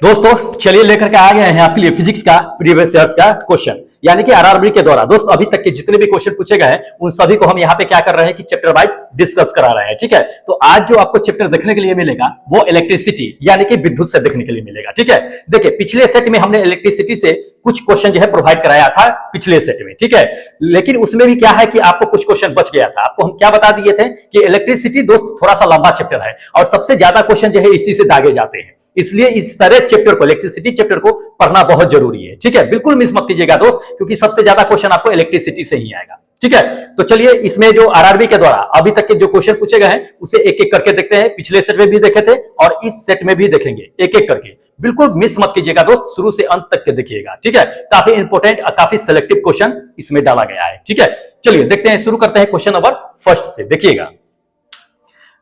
दोस्तों चलिए लेकर के आ गए हैं आपके लिए फिजिक्स का प्रीवियस ईयर्स का क्वेश्चन, यानी कि आरआरबी के द्वारा दोस्त अभी तक के जितने भी क्वेश्चन पूछे गए हैं उन सभी को हम यहाँ पे क्या कर रहे हैं कि चैप्टर वाइज डिस्कस करा रहे हैं। ठीक है, तो आज जो आपको चैप्टर देखने के लिए मिलेगा वो इलेक्ट्रिसिटी यानी कि विद्युत से देखने के लिए मिलेगा। ठीक है, देखिए पिछले सेट में हमने इलेक्ट्रिसिटी से कुछ क्वेश्चन जो है प्रोवाइड कराया था पिछले सेट में। ठीक है, लेकिन उसमें भी क्या है कि आपको कुछ क्वेश्चन बच गया था। आपको हम क्या बता दिए थे कि इलेक्ट्रिसिटी दोस्त थोड़ा सा लंबा चैप्टर है और सबसे ज्यादा क्वेश्चन जो है इसी से दागे जाते हैं, इसलिए इस सारे चैप्टर को इलेक्ट्रिसिटी चैप्टर को पढ़ना बहुत जरूरी है। ठीक है, बिल्कुल मिस मत कीजिएगा दोस्त, क्योंकि सबसे ज्यादा क्वेश्चन आपको इलेक्ट्रिसिटी से ही आएगा। ठीक है, तो चलिए इसमें जो आरआरबी के द्वारा अभी तक के जो क्वेश्चन पूछे गए हैं उसे एक एक करके देखते हैं। पिछले सेट में भी देखे थे और इस सेट में भी देखेंगे एक एक करके। बिल्कुल मिस मत कीजिएगा दोस्त, शुरू से अंत तक के देखिएगा। ठीक है, काफी इंपॉर्टेंट और काफी सिलेक्टिव क्वेश्चन इसमें डाला गया है। ठीक है, चलिए देखते हैं, शुरू करते हैं क्वेश्चन नंबर फर्स्ट से। देखिएगा,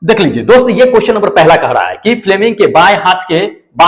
देख लीजिए दोस्त, ये क्वेश्चन नंबर पहला कह रहा है कि फ्लेमिंग के बाएं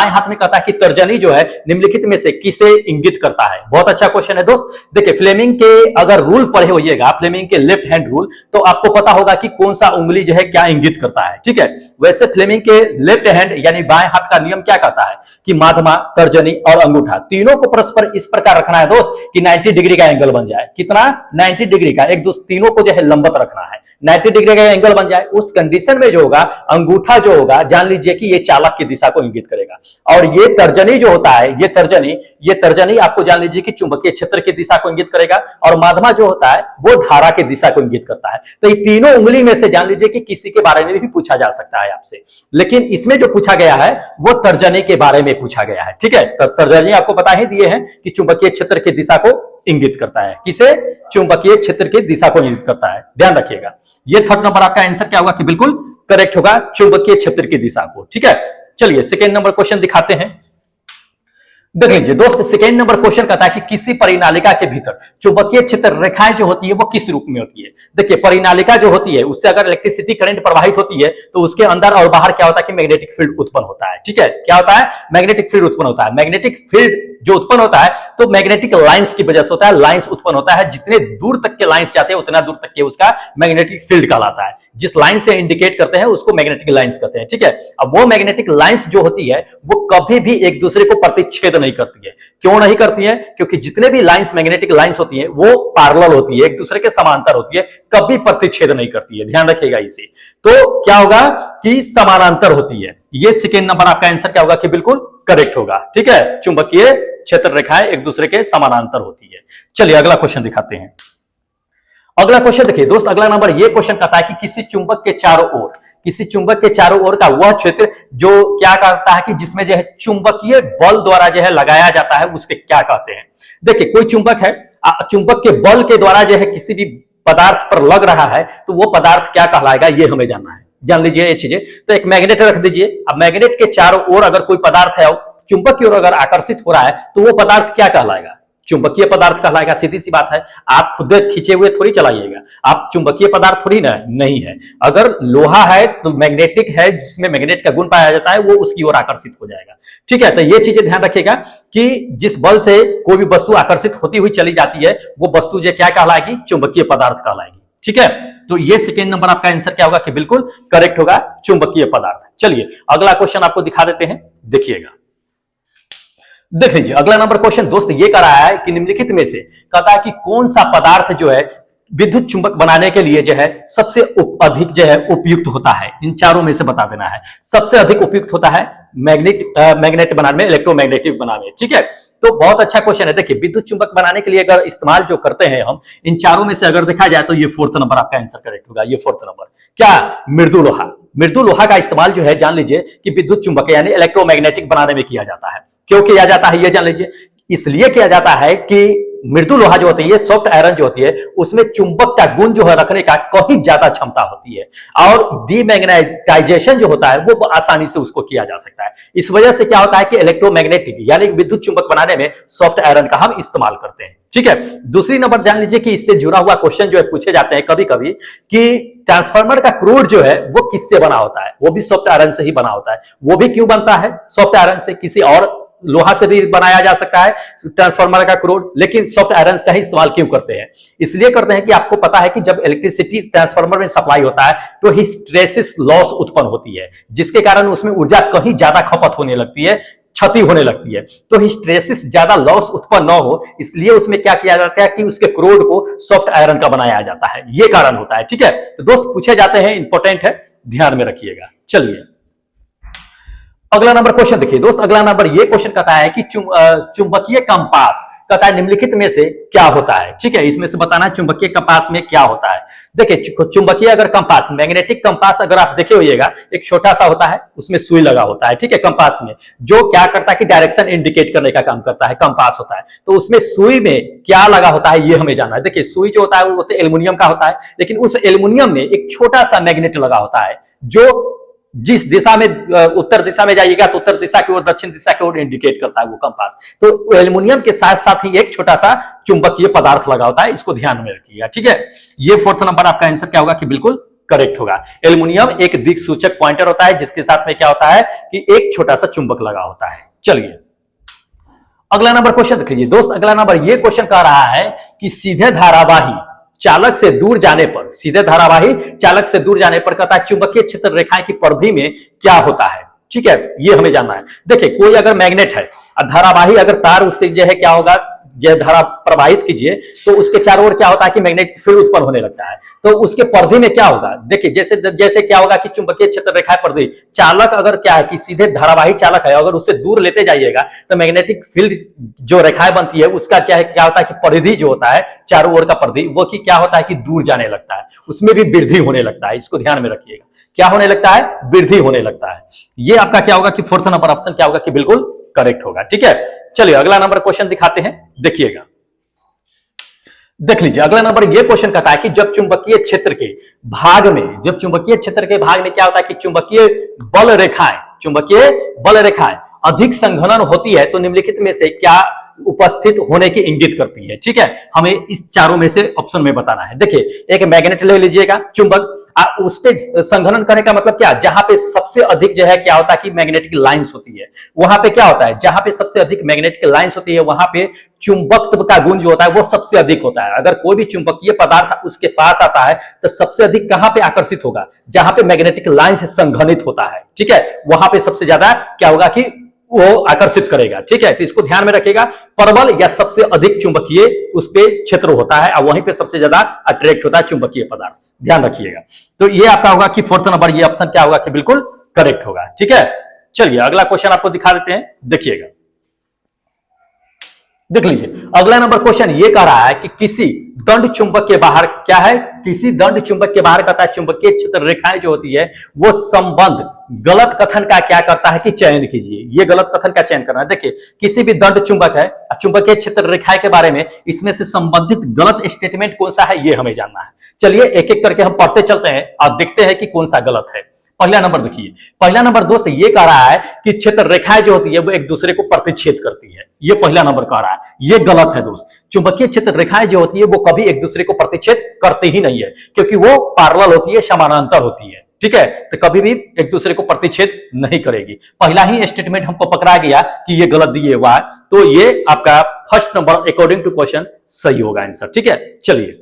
हाथ में कहता है कि तर्जनी जो है निम्नलिखित में से किसे इंगित करता है। बहुत अच्छा क्वेश्चन है दोस्त। देखिए फ्लेमिंग के अगर रूल पढ़े होइएगा, फ्लेमिंग के लेफ्ट हैंड रूल, तो आपको पता होगा कि कौन सा उंगली जो है क्या इंगित करता है। ठीक है, वैसे फ्लेमिंग के लेफ्ट हैंड यानी बाएं हाथ का नियम क्या कहता है कि माध्यमा, तर्जनी और अंगूठा तीनों को परस्पर इस प्रकार रखना है दोस्त कि 90 डिग्री का एंगल बन जाए। कितना? 90 डिग्री का, एक दोस्त तीनों को जो है लंबवत रखना है, 90 डिग्री का एंगल बन जाए। उस कंडीशन में जो होगा अंगूठा जो होगा, जान लीजिए कि ये चालक की दिशा को इंगित करेगा, और ये तर्जनी जो होता है, ये तर्जनी आपको जान लीजिए कि चुंबकीय क्षेत्र की दिशा को इंगित करेगा, और माध्यमा जो होता है वो धारा की दिशा को इंगित करता है। तो ये तीनों उंगली में से जान लीजिए कि किसी के बारे में भी पूछा जा सकता है आपसे, लेकिन इसमें जो पूछा गया है वो तर्जनी के बारे में पूछा गया है। ठीक है, तर्जनी आपको पता ही दिए हैं कि चुंबकीय क्षेत्र की दिशा को इंगित करता है। किसे? चुंबकीय क्षेत्र की दिशा को इंगित करता है, ध्यान रखिएगा। ये थर्ड नंबर आपका आंसर क्या होगा कि बिल्कुल करेक्ट होगा, चुंबकीय क्षेत्र की दिशा को। ठीक है, चलिए सेकेंड नंबर क्वेश्चन दिखाते हैं। देख लीजिए दोस्त, सेकेंड नंबर क्वेश्चन कहता है कि किसी परिनालिका के भीतर चुंबकीय क्षेत्र रेखाएं जो होती है वो किस रूप में होती है। देखिए परिनालिका जो होती है उससे अगर इलेक्ट्रिसिटी करंट प्रवाहित होती है तो उसके अंदर और बाहर क्या होता है कि मैग्नेटिक फील्ड उत्पन्न होता है। ठीक है, क्या होता है? मैग्नेटिक फील्ड उत्पन्न होता है। मैग्नेटिक फील्ड जो उत्पन्न होता है तो मैग्नेटिक लाइंस की वजह से होता है, लाइंस उत्पन्न होता है। जितने दूर तक के लाइंस जाते हैं उतना दूर तक के उसका मैग्नेटिक फील्ड कहलाता है। जिस लाइन से इंडिकेट करते हैं उसको मैग्नेटिक लाइंस कहते हैं। ठीक है, अब वो मैग्नेटिक लाइंस जो होती है वो कभी भी एक दूसरे को प्रतिच्छेद नहीं करती है। क्यों नहीं करती है? क्योंकि जितने भी लाइंस, मैग्नेटिक लाइंस होती हैं वो पैरेलल होती है, एक दूसरे के समांतर होती है, कभी प्रतिच्छेद नहीं करती है। ध्यान रखिएगा इसे। तो क्या होगा कि समानांतर होती है। ये सेकेंड नंबर आपका आंसर क्या होगा कि बिल्कुल करेक्ट होगा। ठीक है, चुंबकीय क्षेत्र रेखाएं एक दूसरे के समानांतर होती है। चलिए अगला क्वेश्चन दिखाते हैं। अगला क्वेश्चन देखिए दोस्त, अगला नंबर ये क्वेश्चन कहता है कि किसी चुंबक के चारों ओर का वह क्षेत्र जो क्या करता है कि जिसमें जो है चुंबकीय बल द्वारा जो है लगाया जाता है उसके क्या कहते हैं। देखिए कोई चुंबक है, चुंबक के बल के द्वारा जो है किसी भी पदार्थ पर लग रहा है तो वो पदार्थ क्या कहलाएगा, ये हमें जानना है। जान लीजिए ये चीजें। तो एक मैग्नेट रख दीजिए। अब मैग्नेट के चारों ओर अगर कोई पदार्थ है चुंबक की ओर अगर आकर्षित हो रहा है तो वो पदार्थ क्या कहलाएगा? चुंबकीय पदार्थ कहलाएगा। सीधी सी बात है, आप खुद खींचे हुए थोड़ी चलाइएगा, आप चुंबकीय पदार्थ थोड़ी ना नहीं है। अगर लोहा है तो मैग्नेटिक है, जिसमें मैग्नेट का गुण पाया जाता है, वो उसकी ओर आकर्षित हो जाएगा। ठीक है, तो ये चीजें ध्यान रखिएगा कि जिस बल से कोई भी वस्तु आकर्षित होती हुई चली जाती है वो वस्तु जो क्या कहलाएगी? चुंबकीय पदार्थ कहलाएगी। ठीक है, तो ये सेकेंड नंबर आपका आंसर क्या होगा कि बिल्कुल करेक्ट होगा, चुंबकीय पदार्थ। चलिए अगला क्वेश्चन आपको दिखा देते हैं, देखिएगा। देख लीजिए अगला नंबर क्वेश्चन दोस्त ये कह रहा है कि निम्नलिखित में से कहता है कि कौन सा पदार्थ जो है विद्युत चुंबक बनाने के लिए जो है सबसे अधिक जो है उपयुक्त होता है। इन चारों में से बता देना है। सबसे अधिक उपयुक्त होता है मैग्नेट बनाने में, इलेक्ट्रोमैग्नेटिक बनाने में। ठीक है, तो बहुत अच्छा क्वेश्चन है। देखिए विद्युत चुंबक बनाने के लिए अगर इस्तेमाल जो करते हैं हम, इन चारों में से अगर देखा जाए तो ये फोर्थ नंबर आपका आंसर करेक्ट होगा। ये फोर्थ नंबर क्या? मृदु लोहा का इस्तेमाल जो है जान लीजिए कि विद्युत चुंबक यानी इलेक्ट्रोमैग्नेटिक बनाने में किया जाता है। क्यों किया जाता है ये जान लीजिए। इसलिए किया जाता है कि मृदु लोहा जो होती है, सॉफ्ट आयरन जो होती है, उसमें चुंबक का गुण जो है रखने का कहीं ज्यादा क्षमता होती है, और डीमैग्नेटाइजेशन जो होता है वो आसानी से उसको किया जा सकता है। इस वजह से क्या होता है कि इलेक्ट्रोमैग्नेटिक यानी विद्युत चुंबक बनाने में सॉफ्ट आयरन का हम इस्तेमाल करते हैं। ठीक है, दूसरी नंबर जान लीजिए कि इससे जुड़ा हुआ क्वेश्चन जो है पूछे जाते हैं कभी कभी कि ट्रांसफार्मर का क्रूड जो है वो किससे बना होता है? वो भी सॉफ्ट आयरन से ही बना होता है। वो भी क्यों बनता है सॉफ्ट आयरन से? किसी और लोहा से भी बनाया जा सकता है ट्रांसफार्मर का क्रूड, लेकिन सॉफ्ट आयरन का ही इस्तेमाल क्यों करते हैं? इसलिए करते हैं कि आपको पता है कि जब इलेक्ट्रिसिटी ट्रांसफार्मर में सप्लाई होता है तो हिस्टैरिसीस लॉस उत्पन्न होती है, जिसके कारण उसमें ऊर्जा कहीं ज्यादा खपत होने लगती है क्षति होने लगती है। तो हिस्टेरेसिस ज्यादा लॉस उत्पन्न न हो, इसलिए उसमें क्या किया जाता है कि उसके क्रोड को सॉफ्ट आयरन का बनाया जाता है, ये कारण होता है। ठीक है, तो दोस्त पूछे जाते हैं, इंपॉर्टेंट है, ध्यान में रखिएगा। चलिए अगला नंबर क्वेश्चन देखिए दोस्त, अगला नंबर ये क्वेश्चन कहता है कि चुंबकीय कंपास कहता है निम्नलिखित में से क्या होता है। ठीक है, इसमें से बताना चुंबकीय कंपास में क्या होता है। देखिए चुंबकीय अगर कंपास, मैग्नेटिक कंपास अगर आप देखे होइएगा, एक छोटा सा होता है, उसमें सुई लगा होता है। ठीक है, कंपास में जो क्या करता है कि डायरेक्शन इंडिकेट करने का काम करता है, कंपास होता है। तो उसमें सुई में क्या लगा होता है ये हमें जानना है। देखिए सुई जो होता है वो एल्युमिनियम का होता है, लेकिन उस एल्युमिनियम में एक छोटा सा मैग्नेट लगा होता है, जो जिस दिशा में उत्तर दिशा में जाइएगा तो उत्तर दिशा की ओर, दक्षिण दिशा की ओर इंडिकेट करता है वो कंपास। तो एल्युमिनियम के साथ साथ ही एक छोटा सा चुंबकीय पदार्थ लगा होता है, इसको ध्यान में रखिएगा। ठीक है, ये फोर्थ नंबर आपका आंसर क्या होगा कि बिल्कुल करेक्ट होगा। एल्युमिनियम एक दिक्सूचक पॉइंटर होता है, जिसके साथ में क्या होता है कि एक छोटा सा चुंबक लगा होता है। चलिए अगला नंबर क्वेश्चन देख लीजिए दोस्त, अगला नंबर ये क्वेश्चन कह रहा है कि सीधे धारावाही चालक से दूर जाने पर, सीधे धारावाही चालक से दूर जाने पर कहता है चुंबकीय क्षेत्र रेखाएं की परिधि में क्या होता है। ठीक है, ये हमें जानना है। देखिए कोई अगर मैग्नेट है और धारावाही अगर तार उससे जो है क्या होगा, यह धारा प्रवाहित कीजिए तो उसके चारों ओर क्या होता है कि मैग्नेटिक फील्ड उत्पन्न होने लगता है। तो उसके परिधि में क्या होगा, देखिए जैसे जैसे क्या होगा कि चुंबकीय क्षेत्र रेखा परिधि, चालक अगर क्या है कि सीधे धारावाही चालक है, अगर उससे दूर लेते जाइएगा तो मैग्नेटिक फील्ड जो रेखाएं बनती है उसका क्या है, क्या होता है कि परिधि जो होता है चारों ओर का परिधि, वो कि क्या होता है कि दूर जाने लगता है, उसमें भी वृद्धि होने लगता है। इसको ध्यान में रखिएगा, क्या होने लगता है, वृद्धि होने लगता है। ये आपका क्या होगा कि फोर्थ नंबर ऑप्शन क्या होगा कि बिल्कुल करेक्ट होगा। ठीक है, चलिए अगला नंबर क्वेश्चन दिखाते हैं, देखिएगा, देख लीजिए अगला नंबर ये क्वेश्चन कहता है कि जब चुंबकीय क्षेत्र के भाग में, जब चुंबकीय क्षेत्र के भाग में क्या होता है कि चुंबकीय बल रेखाएं अधिक संघनन होती है तो निम्नलिखित में से क्या उपस्थित होने की इंगित करती है। ठीक है, हमें इस चारों में से ऑप्शन में बताना है। देखिए एक मैग्नेट ले लीजिएगा, चुंबक, उस पे संघनन करने का मतलब क्या, जहां पे सबसे अधिक जो है क्या होता है कि मैग्नेटिक लाइंस होती है, वहां पे क्या होता है, जहां पे सबसे अधिक मैग्नेटिक लाइंस होती है वहां पे चुंबकत्व का गुण जो होता है वो सबसे अधिक होता है। अगर कोई भी चुंबकीय पदार्थ उसके पास आता है तो सबसे अधिक कहां पे आकर्षित होगा, जहां पे मैग्नेटिक लाइन से संघनित होता है। ठीक है, वहां पे सबसे ज्यादा क्या होगा कि वो आकर्षित करेगा। ठीक है, तो इसको ध्यान में रखिएगा, प्रबल या सबसे अधिक चुंबकीय उस पे क्षेत्र होता है और वहीं पे सबसे ज्यादा अट्रैक्ट होता है चुंबकीय पदार्थ, ध्यान रखिएगा। तो ये आपका होगा कि फोर्थ नंबर ये ऑप्शन क्या होगा कि बिल्कुल करेक्ट होगा। ठीक है, चलिए अगला क्वेश्चन आपको दिखा देते हैं, देखिएगा, देख लीजिए अगला नंबर क्वेश्चन ये कह रहा है कि किसी दंड चुंबक के बाहर क्या है, किसी दंड चुंबक के बाहर कहता है चुंबकीय क्षेत्र रेखाएं जो होती है वो संबंध गलत कथन का क्या करता है कि चयन कीजिए। ये गलत कथन का चयन करना है। देखिए किसी भी दंड चुंबक है, चुंबकीय क्षेत्र रेखाएं के बारे में, इसमें से संबंधित गलत स्टेटमेंट कौन सा है ये हमें जानना है। चलिए एक एक करके हम पढ़ते चलते हैं और देखते हैं कि कौन सा गलत है। पहला नंबर देखिए, पहला नंबर दोस्त ये कह रहा है कि क्षेत्र रेखाएं जो होती है वो एक दूसरे को प्रतिच्छेद करती है। ये पहला नंबर कह रहा है, ये गलत है दोस्त। चुंबकीय क्षेत्र रेखाएं जो होती है वो कभी एक दूसरे को प्रतिच्छेद करती ही नहीं है, क्योंकि वो पैरेलल होती है, समानांतर होती है। ठीक है, तो कभी भी एक दूसरे को प्रतिच्छेद नहीं करेगी। पहला ही स्टेटमेंट हमको पकड़ा गया कि ये गलत दिए हुआ है, तो ये आपका first number according to question सही होगा आंसर। ठीक है, चलिए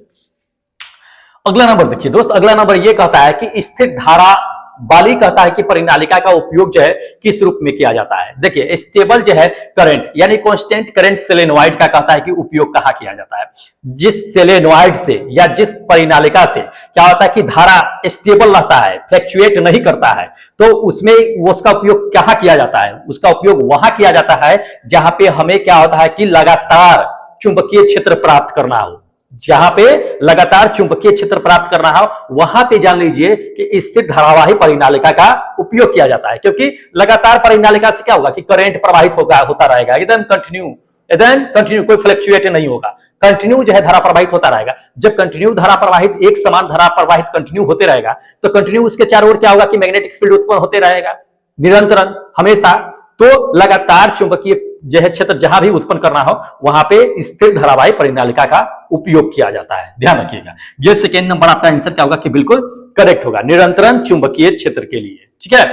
अगला नंबर देखिए दोस्त, अगला नंबर ये कहता है कि स्थिर धारा वाली कहता है कि परिनालिका का उपयोग जो है किस रूप में किया जाता है। देखिए स्टेबल जो है करंट यानी कांस्टेंट करंट सोलेनोइड का कहता है कि उपयोग कहां किया जाता है। जिस सोलेनोइड से या जिस परिनालिका से क्या होता है कि धारा स्टेबल रहता है, फ्लक्चुएट नहीं करता है, तो उसमें उसका उपयोग कहां किया जाता है, उसका उपयोग वहां किया जाता है जहां पे हमें क्या होता है कि लगातार चुंबकीय क्षेत्र प्राप्त करना हो। जहां पे लगातार चुंबकीय क्षेत्र प्राप्त करना हो वहां पे जान लीजिए कि स्थिर धारावाही परिनालिका का उपयोग किया जाता है, क्योंकि लगातार परिनालिका से क्या होगा कि करंट प्रवाहित होता रहेगा, एकदम कंटिन्यू, कोई फ्लक्चुएट नहीं होगा, कंटिन्यू जो है धारा प्रवाहित होता रहेगा। जब कंटिन्यू धारा प्रवाहित, एक समान धारा प्रवाहित कंटिन्यू होते रहेगा तो कंटिन्यू उसके चारों ओर क्या होगा कि मैग्नेटिक फील्ड उत्पन्न होते रहेगा निरंतरन हमेशा। तो लगातार चुंबकीय जो है क्षेत्र जहां भी उत्पन्न करना हो वहां पे स्थिर धारावाही परिनालिका का उपयोग किया जाता है, ध्यान रखिएगा। ये सेकेंड नंबर आपका आंसर क्या होगा कि बिल्कुल करेक्ट होगा, निरंतरन चुंबकीय क्षेत्र के लिए। ठीक है,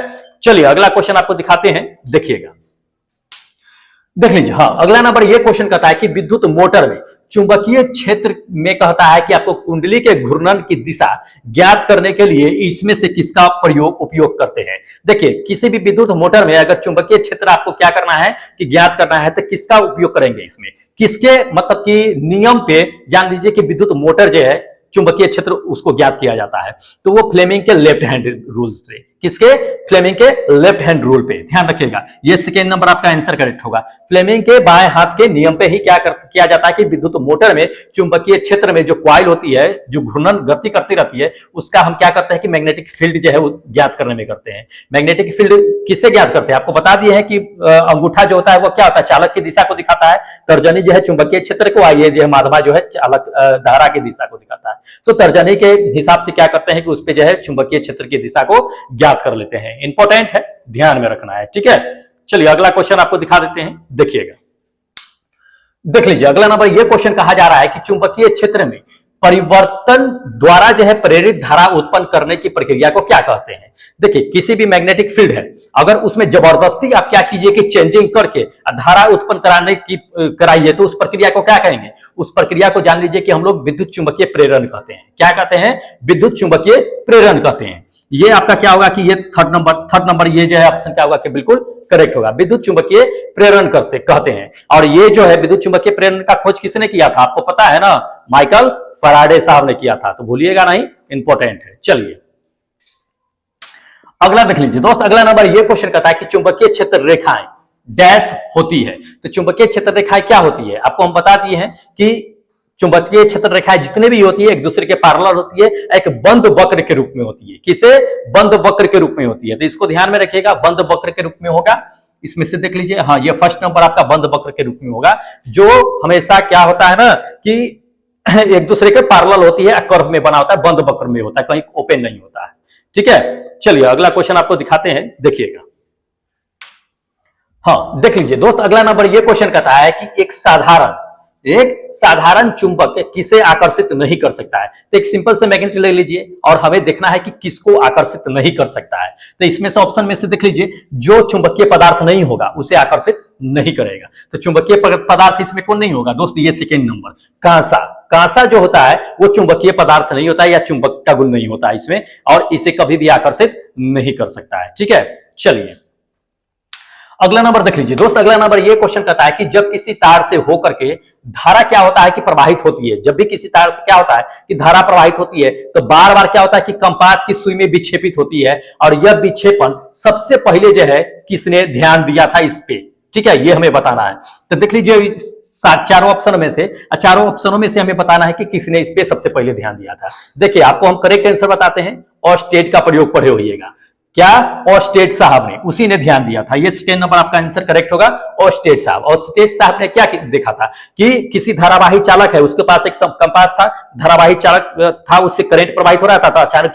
चलिए अगला क्वेश्चन आपको दिखाते हैं, देखिएगा, देख लीजिए। हाँ, अगला नंबर ये क्वेश्चन कहता है कि विद्युत मोटर में चुंबकीय क्षेत्र में कहता है कि आपको कुंडली के घूर्णन की दिशा ज्ञात करने के लिए इसमें से किसका उपयोग करते हैं। देखिए किसी भी विद्युत मोटर में अगर चुंबकीय क्षेत्र आपको क्या करना है कि ज्ञात करना है तो किसका उपयोग करेंगे इसमें, किसके मतलब कि नियम पे जान लीजिए कि विद्युत मोटर जो है चुंबकीय क्षेत्र उसको ज्ञात किया जाता है, तो वो फ्लेमिंग के लेफ्ट हैंड रूल से, किसके, फ्लेमिंग के लेफ्ट हैंड रूल पे ध्यान रखिएगा, ये सेकेंड नंबर आपका आंसर करेक्ट होगा। फ्लेमिंग के बाएं हाथ के नियम पे ही क्या किया जाता है कि विद्युत मोटर में चुंबकीय क्षेत्र में जो कॉइल होती है जो घूर्णन गति करती रहती है उसका हम क्या करते हैं कि मैग्नेटिक फील्ड जो है वो ज्ञात करने में करते हैं। मैग्नेटिक फील्ड किससे ज्ञात करते हैं, आपको बता दिए हैं कि अंगूठा जो होता है वो क्या होता है, चालक की दिशा को दिखाता है, तर्जनी जो है चुंबकीय क्षेत्र को, आइए जो है माध्यमा जो है चालक धारा की दिशा को दिखाता है। तो तर्जनी के हिसाब से क्या करते हैं कि उस पे जो है चुंबकीय क्षेत्र की दिशा को ज्ञात कर लेते हैं। इंपॉर्टेंट है, ध्यान में रखना है, ठीक है। चलिए अगला क्वेश्चन आपको दिखा देते हैं, देखिएगा, देख लीजिए अगला नंबर। ये क्वेश्चन कहा जा रहा है कि चुंबकीय क्षेत्र में परिवर्तन द्वारा जो है प्रेरित धारा उत्पन्न करने की प्रक्रिया को क्या कहते हैं। देखिए किसी भी मैग्नेटिक फील्ड है, अगर उसमें जबरदस्ती आप क्या कीजिए कि चेंजिंग करके धारा उत्पन्न कराइए तो उस प्रक्रिया को क्या कहेंगे, उस प्रक्रिया को जान लीजिए कि हम लोग विद्युत चुंबकीय प्रेरण कहते हैं। क्या कहते हैं, विद्युत चुंबकीय प्रेरण कहते हैं। ये आपका क्या होगा कि ये थर्ड नंबर ये जो है ऑप्शन क्या होगा कि बिल्कुल करेक्ट होगा, विद्युत चुंबकीय प्रेरण कहते हैं। और ये जो है विद्युत चुंबकीय प्रेरण का खोज किसने किया था, आपको पता है ना, माइकल फैराडे साहब ने किया था, तो भूलिएगा नहीं, इंपॉर्टेंट है। चलिए अगला देख लीजिए दोस्त, अगला नंबर ये क्वेश्चन कहता है कि चुंबकीय क्षेत्र रेखाएं डैश होती है। तो चुंबकीय क्षेत्र रेखाएं क्या होती है, आपको हम बता दिए हैं कि चुंबकीय क्षेत्र रेखाएं जितने भी होती है एक दूसरे के पैरेलल होती है, एक बंद वक्र के रूप में होती है। किसे, बंद वक्र के रूप में होती है, तो इसको ध्यान में रखिएगा, बंद वक्र के रूप में होगा। इसमें से देख लीजिए, हाँ ये फर्स्ट नंबर आपका बंद वक्र के रूप में होगा, जो हमेशा क्या होता है ना कि एक दूसरे के पैरेलल होती है, कर्व में बना होता है, बंद वक्र में होता है, कहीं ओपन नहीं होता है, ठीक है। चलिए अगला क्वेश्चन आपको दिखाते हैं, देखिएगा। हाँ देख लीजिए दोस्त, अगला नंबर ये क्वेश्चन कहता है कि एक साधारण चुंबक किसे आकर्षित नहीं कर सकता है। तो एक सिंपल से मैग्नेट ले लीजिए और हमें देखना है कि किसको आकर्षित नहीं कर सकता है। तो इसमें से ऑप्शन में से देख लीजिए, जो चुंबकीय पदार्थ नहीं होगा उसे आकर्षित नहीं करेगा। तो चुंबकीय पदार्थ इसमें कौन नहीं होगा दोस्त, ये सेकेंड नंबर, कांसा जो होता है वो चुंबकीय पदार्थ नहीं होता है या चुंबक का गुण नहीं होता है इसमें, और इसे कभी भी आकर्षित नहीं कर सकता है, ठीक है। चलिए अगला नंबर देख लीजिए दोस्त, अगला नंबर ये क्वेश्चन कहता है कि जब किसी तार से होकर के धारा क्या होता है कि प्रवाहित होती है, जब भी किसी तार से क्या होता है कि धारा प्रवाहित होती है तो बार बार क्या होता है कि कंपास की सुई में विक्षेपित होती है, और यह विक्षेपन सबसे पहले जो है किसने ध्यान दिया था इस पे, ठीक है, ये हमें बताना है। तो देख लीजिए चारों ऑप्शनों में से हमें बताना है कि किसने इस पे सबसे पहले ध्यान दिया था। देखिए आपको हम करेक्ट आंसर बताते हैं, और स्टेट का प्रयोग पढ़े होइएगा, क्या, ऑस्टेट साहब ने, उसी ने ध्यान दिया था। ये सेकेंड नंबर आपका आंसर करेक्ट होगा, ऑस्टेट साहब। ऑस्टेट साहब ने क्या देखा था कि किसी धारावाही चालक है, उसके पास एक कंपास था, धारावाही चालक था, उससे करंट प्रवाहित हो रहा था, अचानक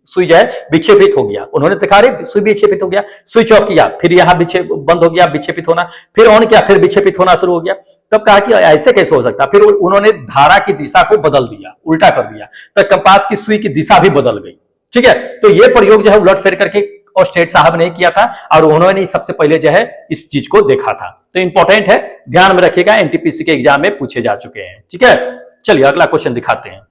सुई जो है विक्षेपित हो गया। उन्होंने देखा रे सुई विक्षेपित हो गया, स्विच ऑफ किया, फिर यहाँ बंद हो गया विक्षेपित होना, फिर ऑन किया, फिर विक्षेपित होना शुरू हो गया। तब कहा कि ऐसे कैसे हो सकता, फिर उन्होंने धारा की दिशा को बदल दिया, उल्टा कर दिया, तो कंपास की सुई की दिशा भी बदल गई, ठीक है। तो ये प्रयोग जो है उलट फेर करके ऑस्टेट साहब ने किया था, और उन्होंने सबसे पहले जो है इस चीज को देखा था। तो इंपॉर्टेंट है, ध्यान में रखिएगा, एनटीपीसी के एग्जाम में पूछे जा चुके हैं, ठीक है। चलिए अगला क्वेश्चन दिखाते हैं,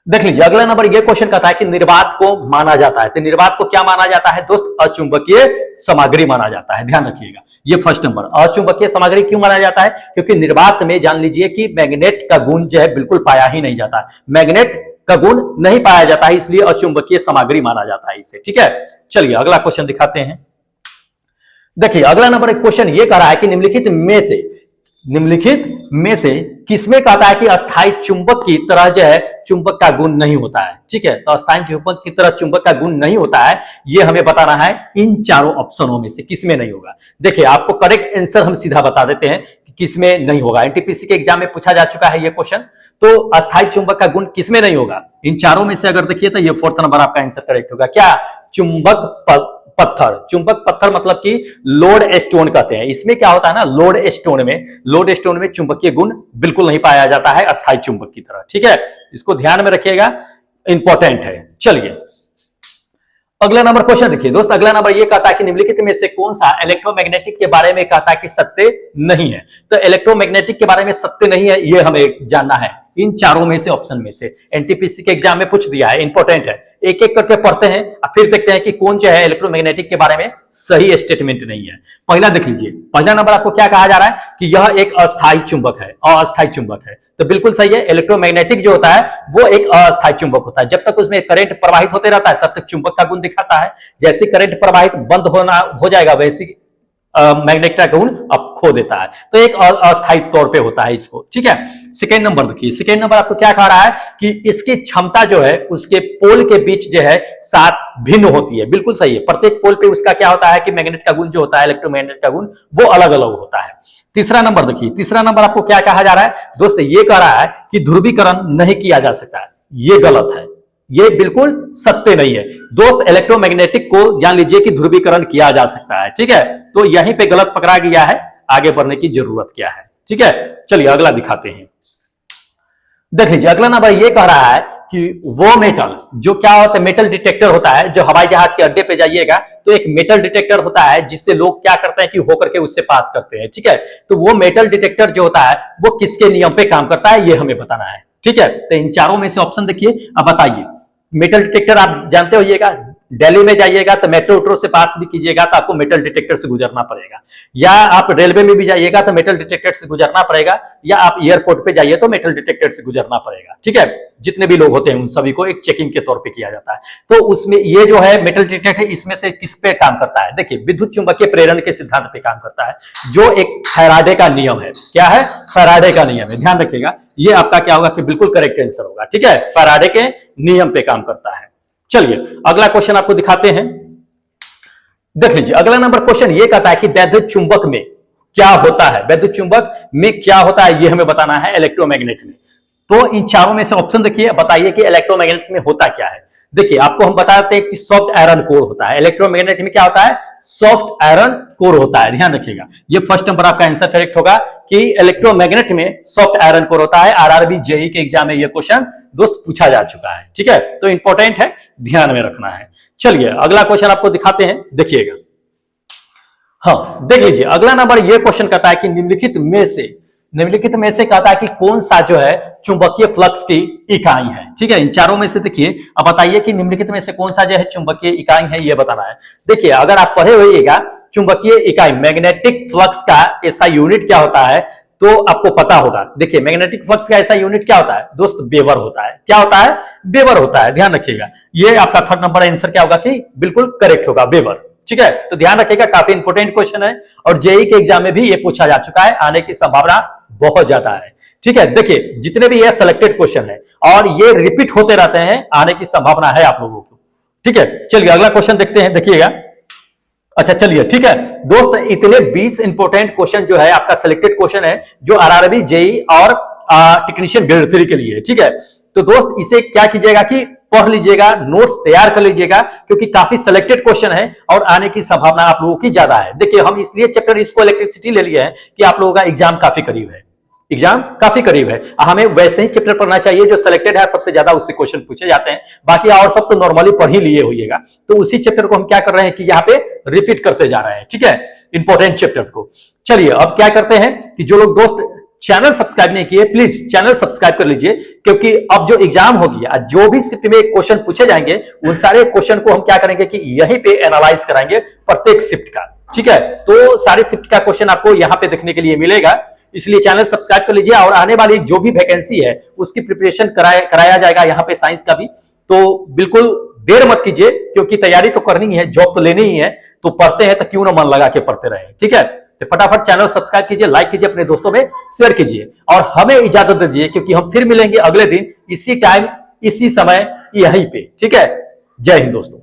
देख लीजिए अगला नंबर ये क्वेश्चन कहता है कि निर्वात को माना जाता है। तो निर्वात को क्या माना जाता है दोस्त, अचुंबकीय सामग्री माना जाता है, ध्यान रखिएगा। ये फर्स्ट नंबर, अचुंबकीय सामग्री क्यों माना जाता है, क्योंकि निर्वात में जान लीजिए कि मैग्नेट का गुण जो है बिल्कुल पाया ही नहीं जाता, मैग्नेट का गुण नहीं पाया जाता है, इसलिए अचुंबकीय सामग्री माना जाता है इसे, ठीक है। चलिए अगला क्वेश्चन दिखाते हैं, देखिए अगला नंबर एक क्वेश्चन ये कह रहा है कि निम्नलिखित में से किसमें कहता है कि अस्थायी चुंबक की तरह जो है चुंबक का गुण नहीं होता है, ठीक है। तो अस्थायी चुंबक की तरह चुंबक का गुण नहीं होता है, ये हमें बताना है इन चारों ऑप्शनों में से किसमें नहीं होगा। देखिए आपको करेक्ट आंसर हम सीधा बता देते हैं कि किसमें नहीं होगा, एनटीपीसी के एग्जाम में पूछा जा चुका है ये क्वेश्चन। तो अस्थायी चुंबक का गुण किसमें नहीं होगा, इन चारों में से अगर देखिए तो ये फोर्थ नंबर आपका आंसर करेक्ट होगा। क्या, चुंबक पत्थर मतलब कि लोड स्टोन कहते हैं। इसमें क्या होता है ना, लोड स्टोन में चुंबकीय गुण बिल्कुल नहीं पाया जाता है अस्थायी चुंबक की तरह, ठीक है। इसको ध्यान में रखिएगा, इंपॉर्टेंट है। चलिए अगला नंबर क्वेश्चन देखिए दोस्त, अगला नंबर ये कहता है कि निम्नलिखित में से कौन सा इलेक्ट्रोमैग्नेटिक के बारे में कहता है कि सत्य नहीं है। तो इलेक्ट्रोमैग्नेटिक के बारे में सत्य नहीं है, ये हमें जानना है इन चारों में से, ऑप्शन में से। एनटीपीसी के एग्जाम में पूछ दिया है, इंपॉर्टेंट है, एक एक करके पढ़ते हैं और फिर देखते हैं कि कौन जो है इलेक्ट्रोमैग्नेटिक के बारे में सही स्टेटमेंट नहीं है। पहला देख लीजिए, पहला नंबर आपको क्या कहा जा रहा है कि यह एक अस्थायी चुंबक है, अस्थायी चुंबक है। तो बिल्कुल सही है, इलेक्ट्रोमैग्नेटिक जो होता है वो एक अस्थायी चुंबक होता है। जब तक उसमें करंट प्रवाहित होते रहता है तब तक चुंबक का गुण दिखाता है, जैसे करंट प्रवाहित बंद होना हो जाएगा वैसे मैग्नेटिक का गुण अब खो देता है। तो एक अस्थायी तौर पे होता है इसको, ठीक है। सेकेंड नंबर देखिए, सेकेंड नंबर आपको क्या कह रहा है कि इसकी क्षमता जो है उसके पोल के बीच जो है 7 भिन्न होती है। बिल्कुल सही है, प्रत्येक पोल पे उसका क्या होता है कि मैग्नेट का गुण जो होता है, इलेक्ट्रोमैग्नेट का गुण वो अलग अलग होता है। तीसरा नंबर देखिए, तीसरा नंबर आपको क्या कहा जा रहा है दोस्त, ये कह रहा है कि ध्रुवीकरण नहीं किया जा सकता है। ये गलत है, ये बिल्कुल सत्य नहीं है दोस्त। इलेक्ट्रोमैग्नेटिक को जान लीजिए कि ध्रुवीकरण किया जा सकता है, ठीक है। तो यहीं पे गलत पकड़ा गया है, आगे बढ़ने की जरूरत क्या है, ठीक है। चलिए अगला दिखाते हैं, देख लीजिए अगला नंबर ये कह रहा है कि वो मेटल जो क्या होता है, मेटल डिटेक्टर होता है। जो हवाई जहाज के अड्डे पे जाइएगा तो एक मेटल डिटेक्टर होता है जिससे लोग क्या करते हैं कि होकर के उससे पास करते हैं, ठीक है। तो वो मेटल डिटेक्टर जो होता है वो किसके नियम पे काम करता है ये हमें बताना है, ठीक है। तो इन चारों में से ऑप्शन देखिए, अब बताइए। मेटल डिटेक्टर आप जानते होइएगा, दिल्ली में जाइएगा तो मेट्रो से पास भी कीजिएगा तो आपको मेटल डिटेक्टर से गुजरना पड़ेगा, या आप रेलवे में भी जाइएगा तो मेटल डिटेक्टर से गुजरना पड़ेगा, या आप एयरपोर्ट पे जाइए तो मेटल डिटेक्टर से गुजरना पड़ेगा, ठीक है। जितने भी लोग होते हैं उन सभी को एक चेकिंग के तौर पे किया जाता है। तो उसमें ये जो है मेटल डिटेक्टर इसमें से किस पे काम करता है, देखिए विद्युत चुंबकीय प्रेरण के सिद्धांत पे काम करता है, जो एक फैराडे का नियम है। क्या है? फैराडे का नियम है, ध्यान रखिएगा। ये आपका क्या होगा कि बिल्कुल करेक्ट आंसर होगा, ठीक है। फैराडे के नियम पे काम करता है। चलिए अगला क्वेश्चन आपको दिखाते हैं, देख लीजिए। अगला नंबर क्वेश्चन ये कहता है कि वैद्युत चुंबक में क्या होता है, वैद्युत चुंबक में क्या होता है ये हमें बताना है इलेक्ट्रोमैग्नेट में। तो इन चारों में से ऑप्शन देखिए, बताइए कि इलेक्ट्रोमैग्नेट में होता क्या है। देखिए आपको हम बताते हैं कि सॉफ्ट आयरन कोर होता है। इलेक्ट्रोमैग्नेट में क्या होता है? सॉफ्ट आयरन कोर होता है, ध्यान रखिएगा। ये फर्स्ट नंबर आपका आंसर करेक्ट होगा कि इलेक्ट्रोमैग्नेट में सॉफ्ट आयरन कोर होता है। आरआरबी जेईई के एग्जाम में ये क्वेश्चन दोस्त पूछा जा चुका है, ठीक है। तो इंपॉर्टेंट है, ध्यान में रखना है। चलिए अगला क्वेश्चन आपको दिखाते हैं, देखिएगा। हाँ देख लीजिए, अगला नंबर ये क्वेश्चन कहता है कि निम्नलिखित में से कहता है कि कौन सा जो है चुंबकीय फ्लक्स की इकाई है, ठीक है। इन चारों में से देखिए, अब बताइए कि निम्नलिखित में से कौन सा जो है चुंबकीय इकाई है ये बताना है। देखिए अगर आप पढ़े होइएगा चुंबकीय इकाई मैग्नेटिक फ्लक्स का ऐसा यूनिट क्या होता है तो आपको पता होगा। देखिए मैग्नेटिक फ्लक्स का ऐसा यूनिट क्या होता है दोस्त? वेबर होता है। क्या होता है? वेबर होता है, ध्यान रखिएगा। ये आपका थर्ड नंबर आंसर क्या होगा कि बिल्कुल करेक्ट होगा, वेबर, ठीक है। तो ध्यान रखिएगा, काफी इंपोर्टेंट क्वेश्चन है और जेईई के एग्जाम में भी ये पूछा जा चुका है, आने की संभावना बहुत ज्यादा है, ठीक है। देखिए जितने भी ये सिलेक्टेड क्वेश्चन है और ये रिपीट होते रहते हैं, आने की संभावना है आप लोगों को, ठीक है। चलिए अगला क्वेश्चन देखते हैं, देखिएगा। अच्छा चलिए ठीक है दोस्त, इतने 20 इंपोर्टेंट क्वेश्चन जो है आपका सिलेक्टेड क्वेश्चन है जो आरआरबी जेईई और टेक्नीशियन ग्रेड 3 के लिए, ठीक है। तो दोस्त इसे क्या कीजिएगा कि पढ़ लीजिएगा, नोट्स तैयार कर लीजिएगा, क्योंकि काफी सिलेक्टेड क्वेश्चन है और आने की संभावना आप लोगों की ज्यादा है। देखिए हम इसलिए चैप्टर इसको इलेक्ट्रिसिटी ले लिया है कि आप लोगों का एग्जाम काफी करीब है, एग्जाम काफी करीब है। हमें वैसे ही चैप्टर पढ़ना चाहिए जो सिलेक्टेड है, सबसे ज्यादा उससे क्वेश्चन पूछे जाते हैं। बाकी और सब तो नॉर्मली पढ़ ही लिए होइएगा। तो उसी चैप्टर को हम क्या कर रहे हैं कि यहाँ पे रिपीट करते जा रहे हैं, ठीक है, इंपॉर्टेंट चैप्टर को। चलिए अब क्या करते हैं कि जो लोग दोस्त चैनल सब्सक्राइब नहीं किए प्लीज चैनल सब्सक्राइब कर लीजिए, क्योंकि अब जो एग्जाम होगी, जो भी शिफ्ट में क्वेश्चन पूछे जाएंगे उन सारे क्वेश्चन को हम क्या करेंगे कि यहीं पे एनालाइज कराएंगे प्रत्येक शिफ्ट का, ठीक है। तो सारे शिफ्ट का क्वेश्चन आपको यहाँ पे देखने के लिए मिलेगा, इसलिए चैनल सब्सक्राइब कर लीजिए। और आने वाली जो भी वैकेंसी है उसकी प्रिपरेशन कराया जाएगा यहाँ पे, साइंस का भी। तो बिल्कुल देर मत कीजिए, क्योंकि तैयारी तो करनी है, जॉब तो लेनी ही है, तो पढ़ते हैं तो क्यों ना मन लगा के पढ़ते रहे, ठीक है। तो फटाफट चैनल सब्सक्राइब कीजिए, लाइक कीजिए, अपने दोस्तों में शेयर कीजिए और हमें इजाजत दीजिए, क्योंकि हम फिर मिलेंगे अगले दिन इसी टाइम इसी समय यहीं पे, ठीक है। जय हिंद दोस्तों।